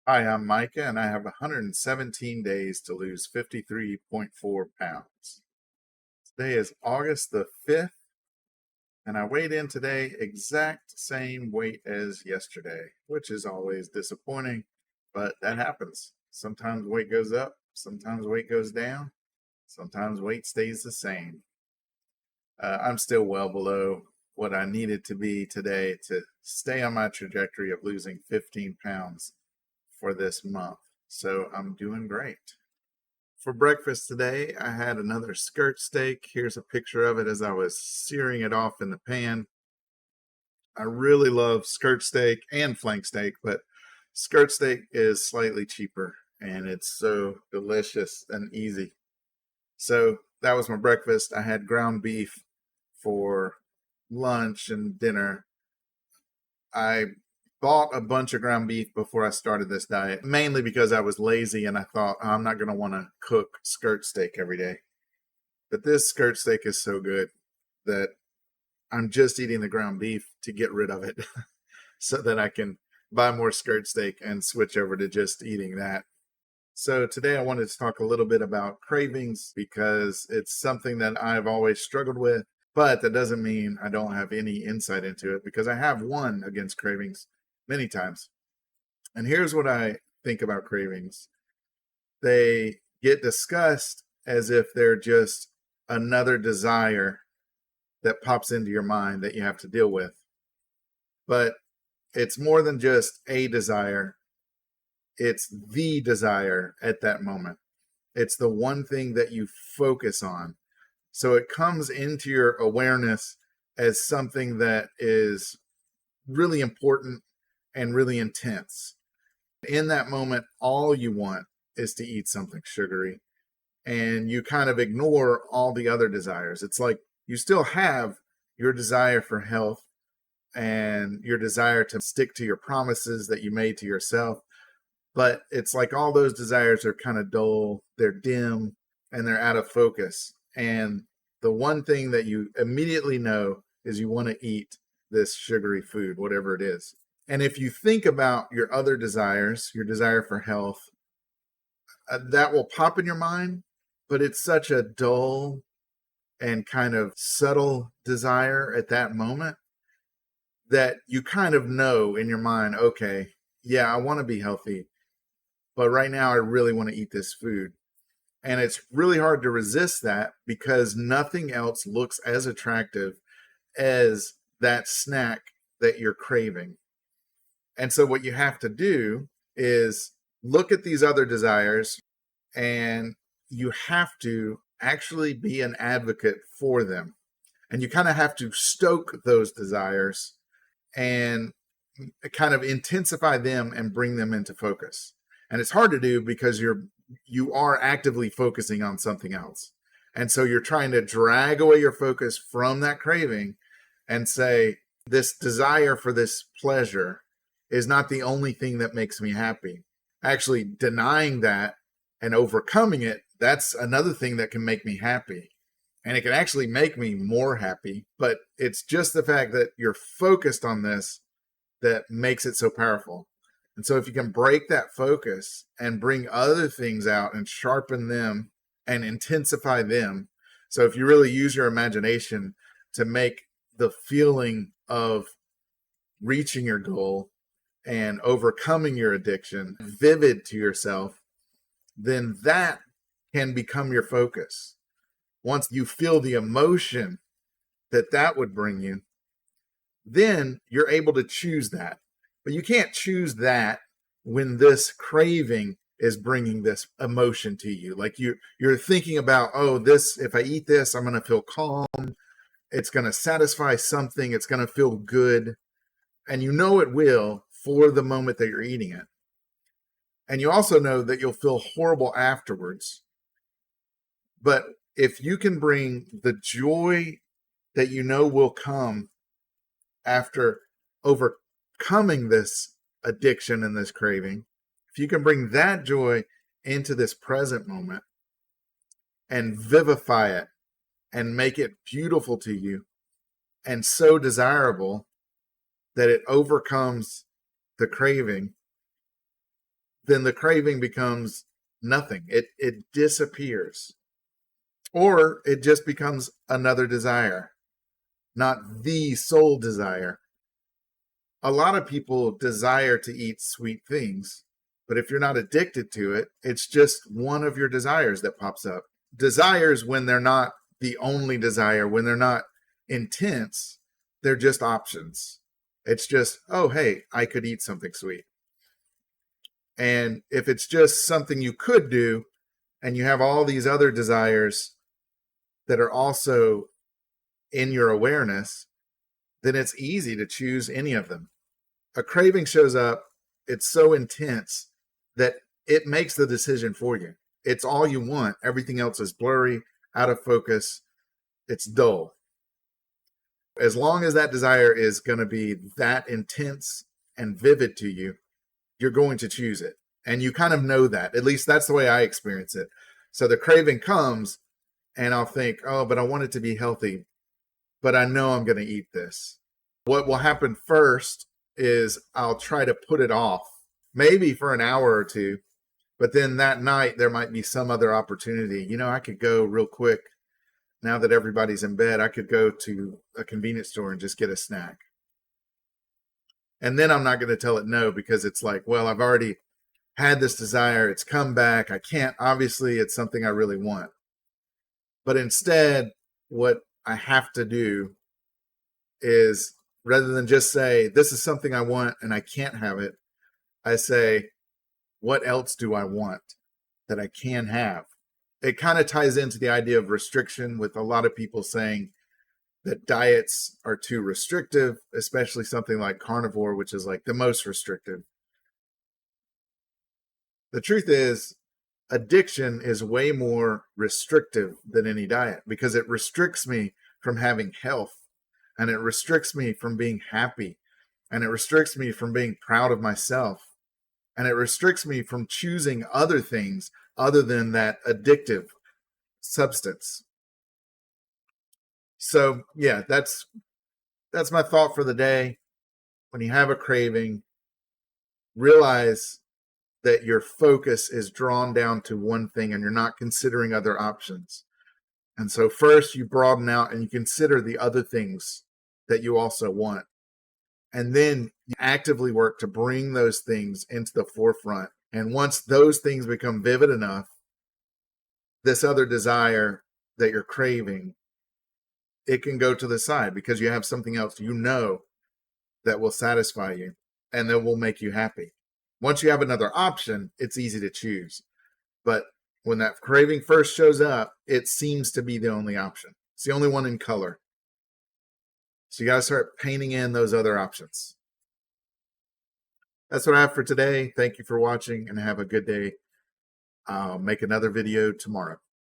Hi, I'm Micah, and I have 117 days to lose 53.4 pounds. Today is August the 5th, and I weighed in today exact same weight as yesterday, which is always disappointing, but that happens. Sometimes weight goes up, sometimes weight goes down, sometimes weight stays the same. I'm still well below what I needed to be today to stay on my trajectory of losing 15 pounds for this month. So I'm doing great. For breakfast today, I had another skirt steak. Here's a picture of it as I was searing it off in the pan. I really love skirt steak and flank steak, but skirt steak is slightly cheaper and it's so delicious and easy. So that was my breakfast. I had ground beef for lunch and dinner. I bought a bunch of ground beef before I started this diet, mainly because I was lazy and I thought, "Oh, I'm not going to want to cook skirt steak every day." But this skirt steak is so good that I'm just eating the ground beef to get rid of it so that I can buy more skirt steak and switch over to just eating that. So today I wanted to talk a little bit about cravings because it's something that I've always struggled with, but that doesn't mean I don't have any insight into it because I have won against cravings many times. And here's what I think about cravings. They get discussed as if they're just another desire that pops into your mind that you have to deal with. But it's more than just a desire, it's the desire at that moment. It's the one thing that you focus on. So it comes into your awareness as something that is really important and really intense. In that moment, all you want is to eat something sugary, and you kind of ignore all the other desires. It's like you still have your desire for health and your desire to stick to your promises that you made to yourself. But it's like all those desires are kind of dull, they're dim, and they're out of focus. And the one thing that you immediately know is you want to eat this sugary food, whatever it is. And if you think about your other desires, your desire for health, that will pop in your mind, but it's such a dull and kind of subtle desire at that moment that you kind of know in your mind, okay, yeah, I want to be healthy, but right now I really want to eat this food. And it's really hard to resist that because nothing else looks as attractive as that snack that you're craving. And so what you have to do is look at these other desires, and you have to actually be an advocate for them. And you kind of have to stoke those desires and kind of intensify them and bring them into focus. And it's hard to do because you are actively focusing on something else. And so you're trying to drag away your focus from that craving and say, this desire for this pleasure is not the only thing that makes me happy. Actually, denying that and overcoming it, that's another thing that can make me happy. And it can actually make me more happy. But it's just the fact that you're focused on this that makes it so powerful. And so if you can break that focus and bring other things out and sharpen them and intensify them. So if you really use your imagination to make the feeling of reaching your goal and overcoming your addiction vivid to yourself, then that can become your focus. Once you feel the emotion that that would bring you, then you're able to choose that. But you can't choose that when this craving is bringing this emotion to you. Like you're thinking about, oh, this, if I eat this, I'm going to feel calm. It's going to satisfy something. It's going to feel good. And you know it will for the moment that you're eating it. And you also know that you'll feel horrible afterwards. But if you can bring the joy that you know will come after overcoming this addiction and this craving, if you can bring that joy into this present moment and vivify it and make it beautiful to you and so desirable that it overcomes the craving, then the craving becomes nothing. It disappears. Or it just becomes another desire, not the sole desire. A lot of people desire to eat sweet things, but if you're not addicted to it, it's just one of your desires that pops up. Desires, when they're not the only desire, when they're not intense, they're just options. It's just, oh, hey, I could eat something sweet. And if it's just something you could do, and you have all these other desires that are also in your awareness, then it's easy to choose any of them. A craving shows up, it's so intense that it makes the decision for you. It's all you want. Everything else is blurry, out of focus. It's dull. As long as that desire is going to be that intense and vivid to you, you're going to choose it. And you kind of know that. At least that's the way I experience it. So the craving comes and I'll think, oh, but I want it to be healthy, but I know I'm going to eat this. What will happen first is I'll try to put it off, maybe for an hour or two, but then that night there might be some other opportunity. You know, I could go real quick. Now that everybody's in bed, I could go to a convenience store and just get a snack. And then I'm not going to tell it no, because it's like, well, I've already had this desire. It's come back. I can't, obviously it's something I really want. But instead, what I have to do is, rather than just say, this is something I want and I can't have it, I say, what else do I want that I can have? It kind of ties into the idea of restriction, with a lot of people saying that diets are too restrictive, especially something like carnivore, which is like the most restrictive. The truth is, addiction is way more restrictive than any diet, because it restricts me from having health, and it restricts me from being happy, and it restricts me from being proud of myself, and it restricts me from choosing other things other than that addictive substance. So yeah, that's my thought for the day. When you have a craving, realize that your focus is drawn down to one thing and you're not considering other options. And so first you broaden out and you consider the other things that you also want. And then you actively work to bring those things into the forefront. And once those things become vivid enough, this other desire that you're craving, it can go to the side, because you have something else you know that will satisfy you and that will make you happy. Once you have another option, it's easy to choose. But when that craving first shows up, it seems to be the only option. It's the only one in color. So you got to start painting in those other options. That's what I have for today. Thank you for watching and have a good day. I'll make another video tomorrow.